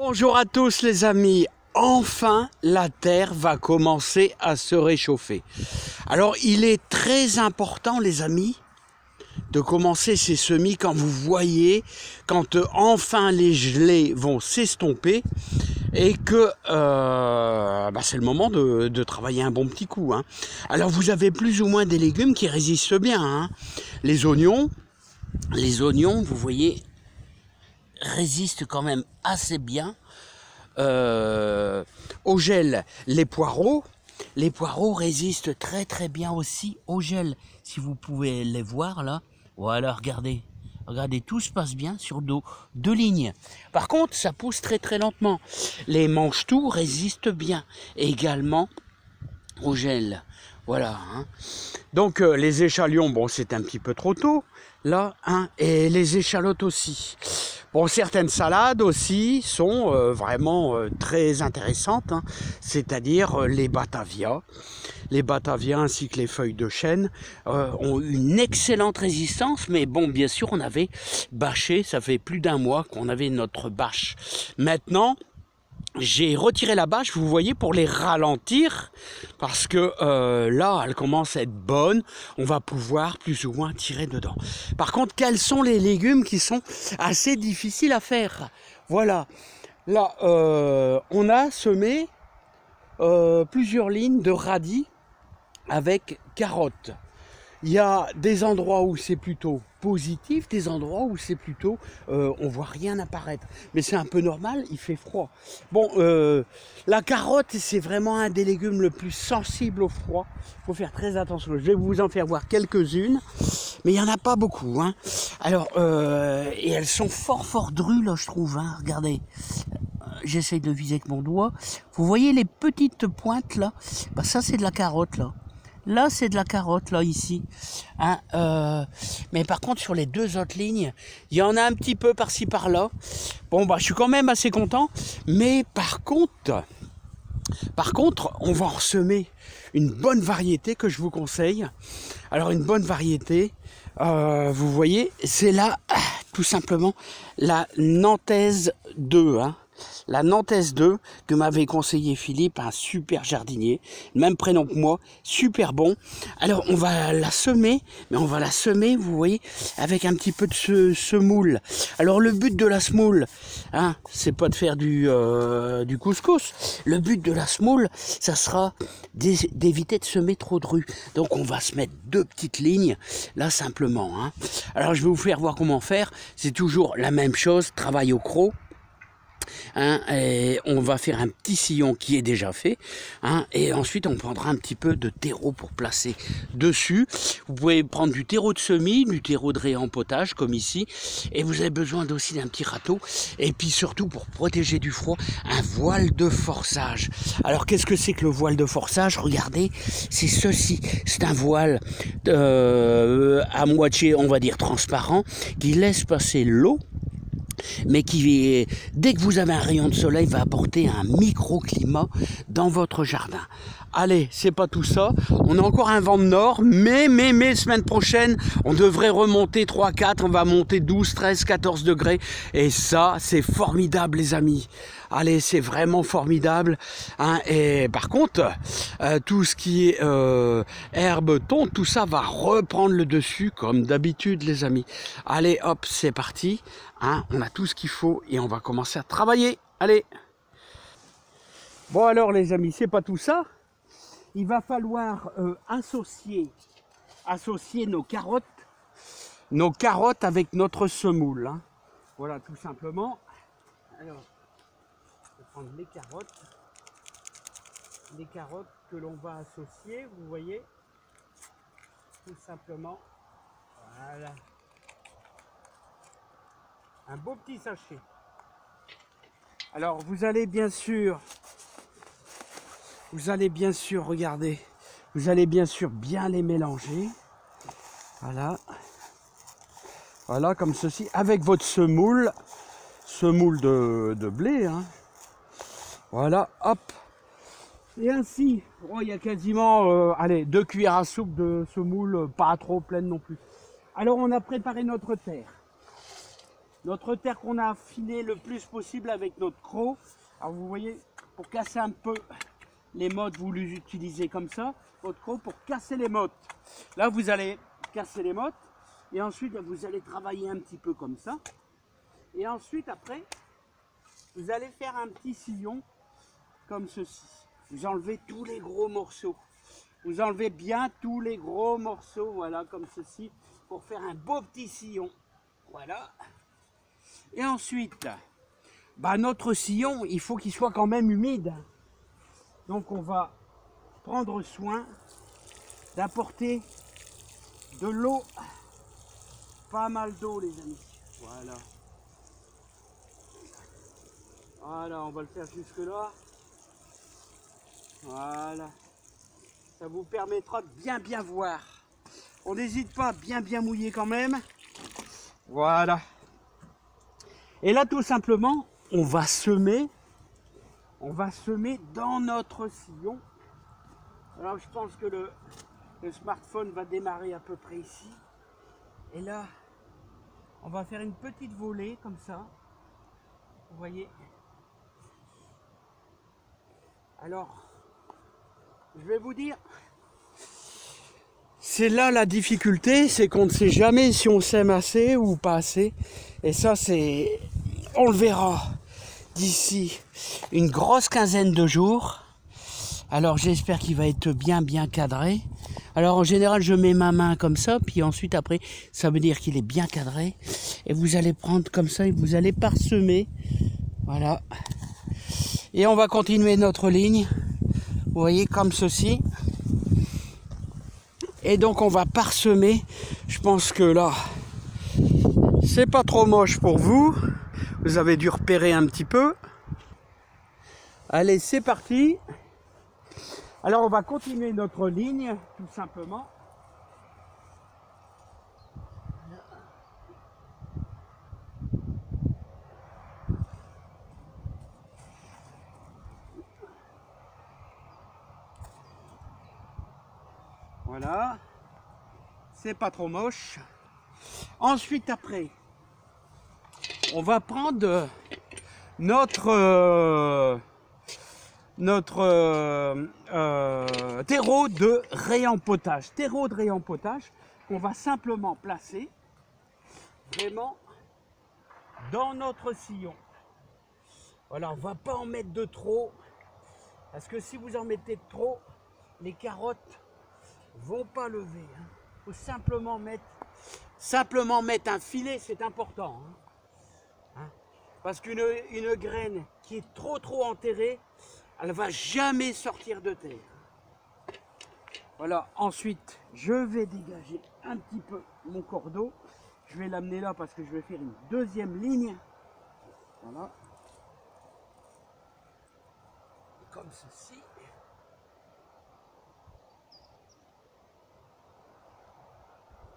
Bonjour à tous les amis, enfin la Terre va commencer à se réchauffer. Alors il est très important les amis de commencer ces semis quand vous voyez, quand enfin les gelées vont s'estomper et que c'est le moment de travailler un bon petit coup. Alors vous avez plus ou moins des légumes qui résistent bien. Les oignons, vous voyez, résistent quand même assez bien. Au gel, les poireaux résistent très très bien aussi au gel. Si vous pouvez les voir là, voilà, regardez, tout se passe bien sur deux lignes. Par contre, ça pousse très très lentement. Les mange-tout résistent bien également au gel. Voilà. Donc les échalotes, bon, c'est un petit peu trop tôt là, et les échalotes aussi. Bon, certaines salades aussi sont vraiment très intéressantes, c'est-à-dire les batavias. Les batavias ainsi que les feuilles de chêne ont une excellente résistance, mais bon, bien sûr, on avait bâché, ça fait plus d'un mois qu'on avait notre bâche. Maintenant, j'ai retiré la bâche, vous voyez, pour les ralentir, parce que là, elle commence à être bonne, on va pouvoir plus ou moins tirer dedans. Par contre, quels sont les légumes qui sont assez difficiles à faire? Voilà, là, on a semé plusieurs lignes de radis avec carottes. Il y a des endroits où c'est plutôt positif, des endroits où c'est plutôt on voit rien apparaître. Mais c'est un peu normal, il fait froid. Bon, la carotte, c'est vraiment un des légumes le plus sensible au froid. Il faut faire très attention. Je vais vous en faire voir quelques-unes, mais il n'y en a pas beaucoup. Alors, et elles sont fort drues, là, je trouve. Regardez. J'essaye de viser avec mon doigt. Vous voyez les petites pointes, là? Ça, c'est de la carotte, là. Là, c'est de la carotte, là, ici. Mais par contre, sur les deux autres lignes, il y en a un petit peu par-ci, par-là. Bon, je suis quand même assez content. Mais par contre, on va en semer une bonne variété que je vous conseille. Alors, une bonne variété, vous voyez, c'est là, tout simplement, la Nantaise 2, La Nantaise 2 que m'avait conseillé Philippe, un super jardinier, même prénom que moi, super bon. Alors on va la semer, mais on va la semer, vous voyez, avec un petit peu de semoule. Alors le but de la semoule, c'est pas de faire du couscous. Le but de la semoule, ça sera d'éviter de semer trop de rue. Donc on va se mettre deux petites lignes, là simplement. Alors je vais vous faire voir comment faire. C'est toujours la même chose, travail au croc. Et on va faire un petit sillon qui est déjà fait, et ensuite on prendra un petit peu de terreau pour placer dessus. Vous pouvez prendre du terreau de semis, du terreau de réempotage comme ici, et vous avez besoin aussi d'un petit râteau, et puis surtout pour protéger du froid, un voile de forçage. Alors qu'est-ce que c'est que le voile de forçage? Regardez, c'est ceci, c'est un voile à moitié, on va dire, transparent, qui laisse passer l'eau, mais qui, dès que vous avez un rayon de soleil, va apporter un microclimat dans votre jardin. Allez, c'est pas tout ça, on a encore un vent de nord, mais semaine prochaine, on devrait remonter 3, 4, on va monter 12, 13, 14 degrés, et ça, c'est formidable les amis. Allez, c'est vraiment formidable. Et par contre, tout ce qui est herbe, thon, tout ça va reprendre le dessus, comme d'habitude les amis. Allez, hop, c'est parti. On a tout ce qu'il faut et on va commencer à travailler. Allez. Bon alors les amis, c'est pas tout ça. Il va falloir associer nos carottes avec notre semoule. Voilà, tout simplement. Alors, je vais prendre les carottes que l'on va associer, vous voyez, tout simplement. Voilà. Un beau petit sachet. Alors, vous allez bien sûr, regardez, vous allez bien sûr bien les mélanger. Voilà. Voilà, comme ceci, avec votre semoule de blé. Voilà, hop. Et ainsi, il y a quasiment, 2 cuillères à soupe de semoule, pas trop pleine non plus. Alors, on a préparé notre terre. Notre terre qu'on a affinée le plus possible avec notre croc. Alors vous voyez, pour casser un peu les mottes, vous les utilisez comme ça, votre croc pour casser les mottes. Là vous allez casser les mottes et ensuite vous allez travailler un petit peu comme ça. Et ensuite après, vous allez faire un petit sillon comme ceci. Vous enlevez tous les gros morceaux. Vous enlevez bien tous les gros morceaux, voilà, comme ceci, pour faire un beau petit sillon. Voilà. Et ensuite, notre sillon, il faut qu'il soit quand même humide. Donc on va prendre soin d'apporter de l'eau, pas mal d'eau les amis. Voilà. Voilà, on va le faire jusque là. Voilà. Ça vous permettra de bien voir. On n'hésite pas à bien mouiller quand même. Voilà. Et là tout simplement, on va semer dans notre sillon. Alors je pense que le smartphone va démarrer à peu près ici. Et là, on va faire une petite volée comme ça. Vous voyez. Alors, je vais vous dire, c'est là la difficulté, c'est qu'on ne sait jamais si on sème assez ou pas assez. Et ça, on le verra d'ici une grosse quinzaine de jours. Alors j'espère qu'il va être bien cadré. Alors en général, je mets ma main comme ça, puis ensuite après, ça veut dire qu'il est bien cadré. Et vous allez prendre comme ça et vous allez parsemer. Voilà. Et on va continuer notre ligne. Vous voyez, comme ceci. Et donc on va parsemer. Je pense que là, c'est pas trop moche pour vous. Vous avez dû repérer un petit peu. Allez, c'est parti. Alors on va continuer notre ligne, tout simplement. Voilà. C'est pas trop moche. Ensuite, après, on va prendre notre terreau de réempotage. Terreau de réempotage qu'on va simplement placer vraiment dans notre sillon. Voilà, on ne va pas en mettre de trop. Parce que si vous en mettez de trop, les carottes vont pas lever. Il faut simplement mettre un filet, c'est important. Parce qu'une graine qui est trop enterrée, elle ne va jamais sortir de terre. Voilà, ensuite, je vais dégager un petit peu mon cordeau. Je vais l'amener là parce que je vais faire une deuxième ligne. Voilà. Comme ceci.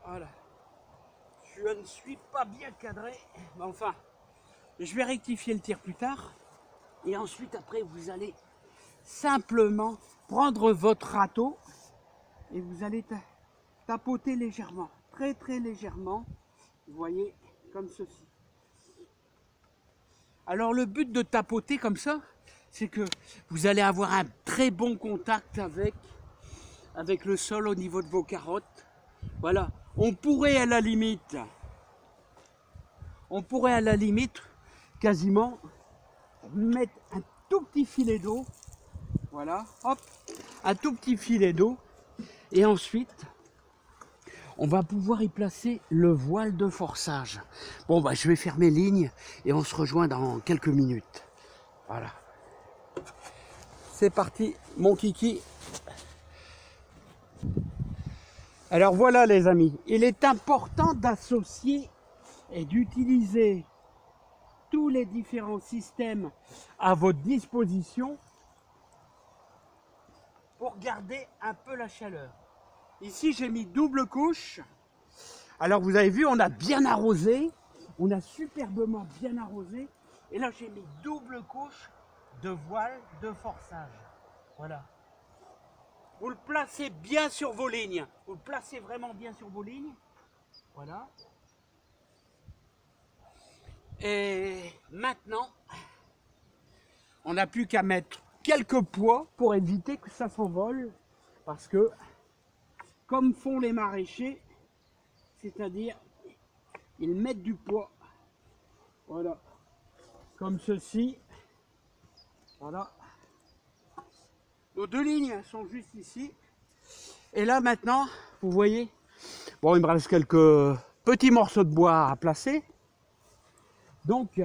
Voilà. Je ne suis pas bien cadré, mais enfin, je vais rectifier le tir plus tard. Et ensuite, après, vous allez simplement prendre votre râteau et vous allez tapoter légèrement, très légèrement. Vous voyez, comme ceci. Alors, le but de tapoter comme ça, c'est que vous allez avoir un très bon contact avec le sol au niveau de vos carottes. Voilà. On pourrait à la limite quasiment mettre un tout petit filet d'eau. Voilà, hop, un tout petit filet d'eau. Et ensuite, on va pouvoir y placer le voile de forçage. Bon, je vais faire mes lignes et on se rejoint dans quelques minutes. Voilà. C'est parti, mon kiki. Alors voilà les amis, il est important d'associer et d'utiliser tous les différents systèmes à votre disposition pour garder un peu la chaleur. Ici j'ai mis double couche. Alors vous avez vu, on a bien arrosé, on a superbement bien arrosé. Et là j'ai mis double couche de voile de forçage. Voilà. Vous le placez bien sur vos lignes. Vous le placez vraiment bien sur vos lignes. Voilà. Et maintenant, on n'a plus qu'à mettre quelques poids pour éviter que ça s'envole. Parce que, comme font les maraîchers, c'est-à-dire, ils mettent du poids. Voilà. Comme ceci. Voilà. Nos deux lignes sont juste ici. Et là maintenant, vous voyez, bon, il me reste quelques petits morceaux de bois à placer. Donc,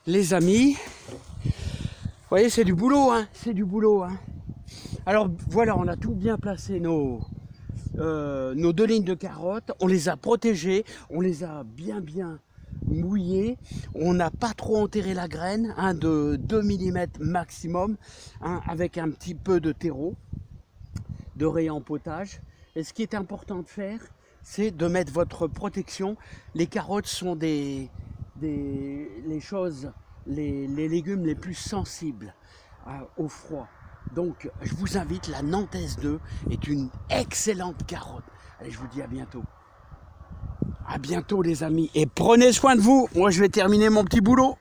les amis, vous voyez, c'est du boulot, hein, c'est du boulot. Hein. Alors voilà, on a tout bien placé nos deux lignes de carottes. On les a protégées, on les a bien mouillées. On n'a pas trop enterré la graine, hein, de 2 mm maximum, hein, avec un petit peu de terreau, de réempotage. Et ce qui est important de faire, c'est de mettre votre protection. Les carottes sont les légumes les plus sensibles au froid. Donc je vous invite, la Nantes 2 est une excellente carotte. Allez, je vous dis à bientôt. À bientôt les amis, et prenez soin de vous. Moi je vais terminer mon petit boulot.